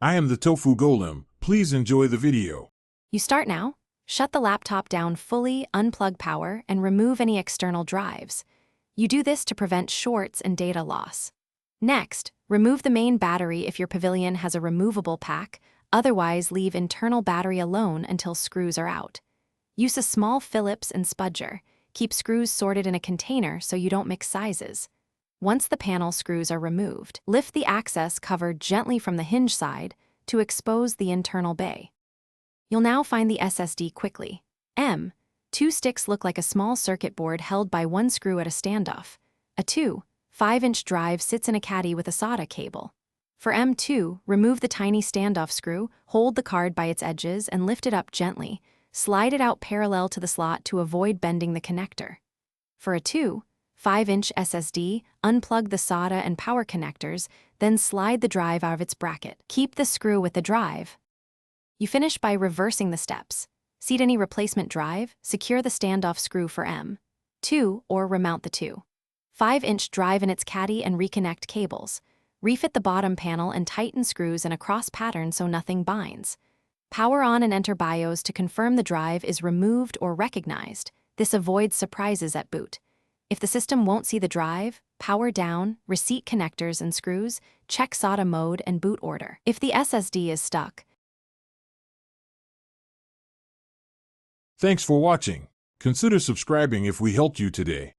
I am the Tofu Golem. Please enjoy the video. You start now. Shut the laptop down fully, unplug power, and remove any external drives. You do this to prevent shorts and data loss. Next, remove the main battery if your Pavilion has a removable pack, otherwise leave internal battery alone until screws are out. Use a small Phillips and spudger. Keep screws sorted in a container so you don't mix sizes. Once the panel screws are removed, lift the access cover gently from the hinge side to expose the internal bay. You'll now find the SSD quickly. Two sticks look like a small circuit board held by one screw at a standoff. A 5-inch drive sits in a caddy with a SATA cable. For M2, remove the tiny standoff screw, hold the card by its edges, and lift it up gently. Slide it out parallel to the slot to avoid bending the connector. For a 5-inch SSD, unplug the SATA and power connectors, then slide the drive out of its bracket. Keep the screw with the drive. You finish by reversing the steps. Seat any replacement drive, secure the standoff screw for M2, or remount the 5-inch drive in its caddy and reconnect cables. Refit the bottom panel and tighten screws in a cross pattern so nothing binds. Power on and enter BIOS to confirm the drive is removed or recognized. This avoids surprises at boot. If the system won't see the drive, power down, reseat connectors and screws, check SATA mode and boot order. If the SSD is stuck. Thanks for watching. Consider subscribing if we helped you today.